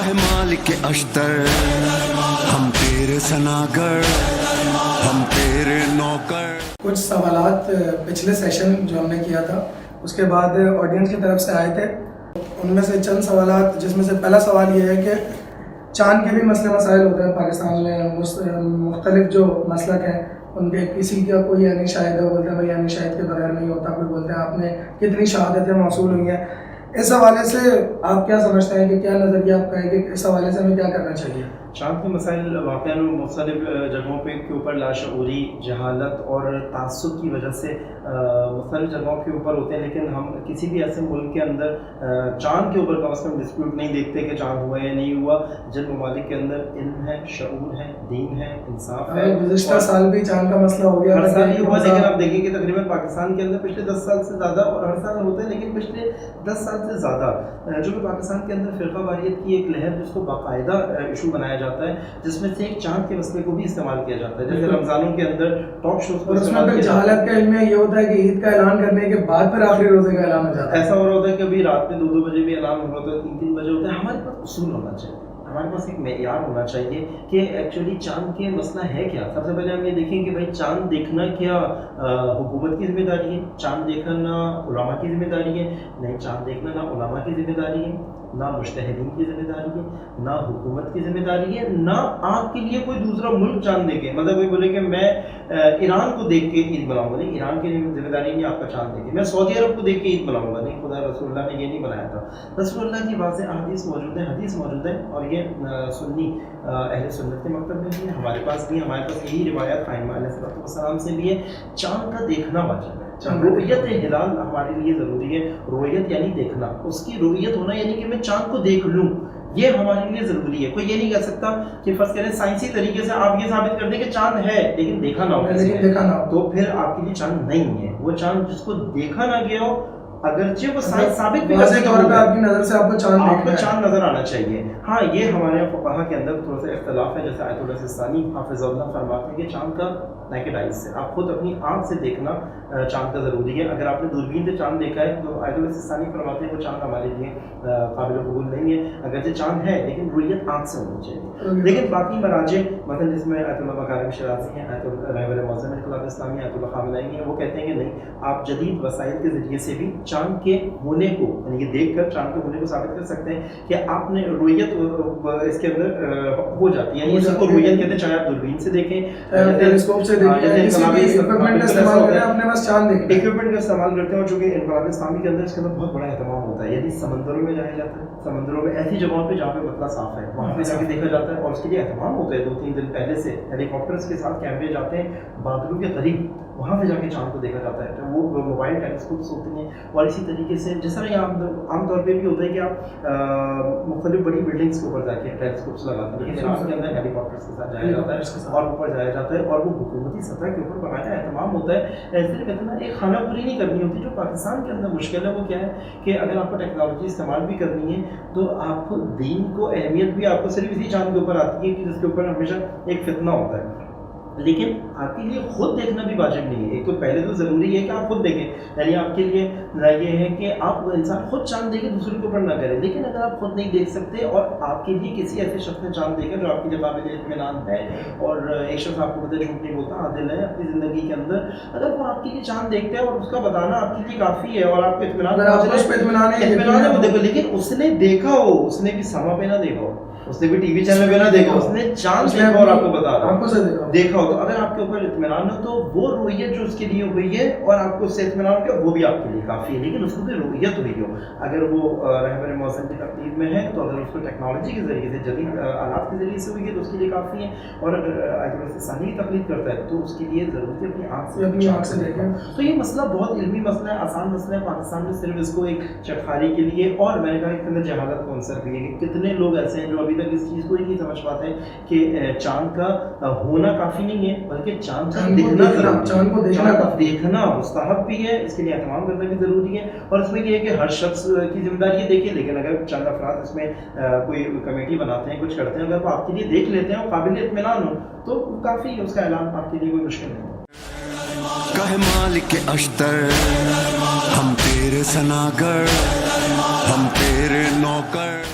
कहे मालिक अश्तर हम तेरे सनागर हम तेरे नौकर। कुछ सवालात पिछले सेशन जो हमने किया था उसके बाद ऑडियंस की तरफ से आए थे, उनमें से चंद सवालात, जिसमें से पहला सवाल ये है कि चांद के भी मसले मसाइल होते हैं पाकिस्तान में, मुख्तलिफ जो मसलक हैं उनके, किसी का कोई यानी शाहिद है, बोलते हैं भाई यानी शाहिद के बगैर नहीं होता, कोई बोलते हैं आपने कितनी शहादतें मौसूल हुई हैं। इस हवाले से आप क्या समझते हैं कि क्या नज़रिया आपका है कि इस हवाले से हमें क्या करना चाहिए? चाँद के मसाइल वाक़ई मुख्तलिफ जगहों पे के ऊपर लाशऊरी, जहालत और तासुब की वजह से मुख्तलिफ जगहों के ऊपर होते हैं, लेकिन हम किसी भी ऐसे मुल्क के अंदर चाँद के ऊपर कम अज़ कम डिस्प्यूट नहीं देखते कि चाँद हुआ या नहीं हुआ, जिन ममालिक के अंदर इल्म है, शऊर है, दीन है, इंसाफ है। गुज़िश्ता साल भी चाँद का मसला हो गया, हर साल ही हुआ, लेकिन आप देखेंगे तकरीबन पाकिस्तान के अंदर पिछले 10 साल से ज़्यादा, और हर साल होते हैं लेकिन पिछले 10 साल से ज़्यादा जो कि पाकिस्तान के अंदर फ़िरक़ा वारियत की एक लहर जिसको बाकायदा इशू बनाया जाता है, जिसमें से एक चाँद के मसले को भी इस्तेमाल किया जाता है। जैसे रमज़ानों के अंदर टॉक शोज़ को इस्तेमाल किया जाता है। जहालत का इल्म ये होता है कि ईद का ऐलान करने के बाद फिर आखिरी रोज़े का ऐलान हो जाता है। ऐसा हो रहा होता है कि अभी रात में 2-2 बजे भी ऐलान हो रहा होता है, 3-3 बजे होता है। हमारे पास उसूल होना चाहिए, हमारे पास एक मेयार होना चाहिए कि एक्चुअली चाँद के मसला है क्या। सबसे पहले हम ये देखें कि भाई चाँद देखना क्या हुकूमत की जिम्मेदारी है, चाँद देखना उलमा की जिम्मेदारी है? नहीं, चाँद देखना ना उलमा की जिम्मेदारी है, ना मुज्तहिदीन की जिम्मेदारी है, ना हुकूमत की जिम्मेदारी है, ना आपके लिए कोई दूसरा मुल्क चाँद देखे। मतलब कोई बोले कि मैं ईरान को देख के ईद मनाऊंगा, नहीं, ईरान की जिम्मेदारी नहीं आपका चाँद देखे। मैं सऊदी अरब को देख के ईद मनाऊंगा, नहीं, खुदा रसूलुल्लाह ने ये नहीं बनाया था। रसूलुल्लाह की वाज़ेह हदीस मौजूद है और ये सुन्नी अहले सुन्नत के मकतब में भी है, हमारे पास भी है, हमारे पास यही रिवायत आइम्मा अलैहिस्सलाम से भी है। चाँद का देखना वाजिब है, रुयत हिलाल हमारे लिए ज़रूरी है। रुयत यानी देखना, उसकी रुयत होना यानी कि मैं चाँद को देख लूँ, ये हमारे लिए ज़रूरी है। कोई ये नहीं कह सकता कि फर्स्ट करें साइंसी तरीके से आप ये साबित कर दें कि चाँद है लेकिन देखा ना हो, तो फिर आपके लिए चाँद नहीं है। वो चाँद जिसको देखा ना गया हो, अगरचे वो साइंस साबित भी करने तौर पे आपकी नज़र से आपको चाँद नज़र आना चाहिए। हाँ, ये हमारे फुक़हा के अंदर थोड़ा सा इख्तलाफ है। जैसे आयतुल्लाह सिस्तानी हाफ़िज़हुल्लाह फरमाते हैं कि चाँद का नेकेड आइज़ से, आप खुद अपनी आँख से देखना चाँद का ज़रूरी है। अगर आपने दूरबीन से चाँद देखा है तो आयतुल्लाह सिस्तानी फरमाते हैं वो चाँद हमारे लिए काबिल कबूल नहीं है। अगरचे चाँद है लेकिन रुयत आँख से होनी चाहिए। लेकिन बाकी मराजे मतलब जिसमें आयतुल्लाह मकारिम शिराज़ी हैं, आयतुल्लाह रहबर मौज़म इनक़िलाब इस्लामी, आयतुल्लाह ख़ामेनी हैं, वो कहते हैं कि नहीं, आप जदीद वसाइल के ज़रिए से भी चाँद के होने को यानी कि देख कर चाँद के होने को साबित कर सकते हैं कि आपने रुयत इसके अंदर हो जाती है, यानी इसको रुयत कहते हैं। चाहे आप दूरबीन से देखें, टेलीस्कोप से देखें, इक्विपमेंट का इस्तेमाल करें, अपने पास चाँद देखें, इक्विपमेंट का इस्तेमाल करते हैं। और चूँकि इनक़िलाब इस्लामी के अंदर इसके अंदर बहुत बड़ा एहतमाम होता है, यदि समंदरों में जाया जाता है, समंदरों में ऐसी जगहों पे जहाँ पे मतला साफ है वहाँ पे जाके देखा जाता है, और उसके लिए एहतमाम होता है। 2-3 दिन पहले से हेलीकॉप्टर्स के साथ कैमरे जाते हैं बादलों के करीब, वहाँ पे जाके चाँद को देखा जाता है। तो वो मोबाइल टेलीस्कोप्स होते हैं। और इसी तरीके से जिस तरह आमतौर पर भी होता है कि आप मुख्तलिफ बड़ी बिल्डिंग्स के ऊपर जाके टेलीस्कोप्स लगाते हैं, लेकिन ईरान के अंदर हेलीकॉप्टर्स के साथ जाया जाता है और ऊपर जाया जाता है, और वो हुकूमती सतह के ऊपर बकायदा एहतमाम होता है। सिर्फ इतना एक खाना पूरी नहीं करनी होती। जो पाकिस्तान के अंदर मुश्किल है वो क्या है कि अगर आपको टेक्नोलॉजी इस्तेमाल भी करनी है तो आपको दीन को अहमियत भी आपको सिर्फ इसी चाँद के ऊपर आती है कि जिसके ऊपर हमेशा एक फितना होता है। लेकिन आपके लिए खुद देखना भी वाजिब नहीं है। एक तो पहले तो ज़रूरी है कि आप खुद देखें, यानी आपके लिए ये है कि आप इंसान खुद चाँद देखें, दूसरे के ऊपर ना करें। लेकिन अगर आप खुद नहीं देख सकते और आपके लिए किसी ऐसे शख्स ने चाँद देखा जो आपके लिए काबिल इत्मीनान है, और एक शख्स आपको पता है झूठ नहीं बोलता, आदिल है अपनी ज़िंदगी के अंदर, अगर वो आपके लिए चाँद देखता है और उसका बताना आपके लिए काफ़ी है और आपको इत्मीनान है वो देखो, लेकिन उसने देखा हो, उसने भी समा पे ना देखा हो, उसने भी टीवी चैनल पे ना देखा, उसने चाँद देखा और आपको बता रहा देखा हो, तो अगर आपके ऊपर इत्मीनान हो तो वो रुयत जो उसके लिए हुई है और आपको उससे इत्मीनान हो गया, वो भी आपके लिए काफ़ी है। लेकिन उसको भी रुयत हुई हो, अगर वो रहबर मौज़म की तकलीफ में है तो अगर उसको टेक्नोलॉजी के ज़रिए से, जदीद आलात के ज़रिए से हुई है तो उसके लिए काफ़ी है। और अगर आयतुल्लाह सिस्तानी की तकलीफ करता है तो उसके लिए ज़रूरत है अपनी आँख से देखें। तो ये मसला बहुत इल्मी मसला है, आसान मसला है। पाकिस्तान में सिर्फ इसको एक चटखारी के लिए, और मैंने कहा इसके अंदर जहालत का अंसर भी है कि कितने लोग ऐसे हैं जो अभी तक इस चीज़ को ही नहीं समझ पाते कि चाँद का होना काफ़ी नहीं है, बल्कि चाँद का देखना मुस्तहब भी है, इसके लिए एहतमाम करना भी ज़रूरी है। और इसमें यह है कि हर शख्स की जिम्मेदारी है देखे, लेकिन अगर चंद अफराद इसमें कोई कमेटी बनाते हैं, कुछ करते हैं, अगर वो आपके लिए देख लेते हैं और काबिल इत्मीनान हो तो काफ़ी उसका ऐलान आपके लिए कोई मुश्किल नहीं है। कहे मालिक अश्तर हम तेरे सनागर हम तेरे नौकर।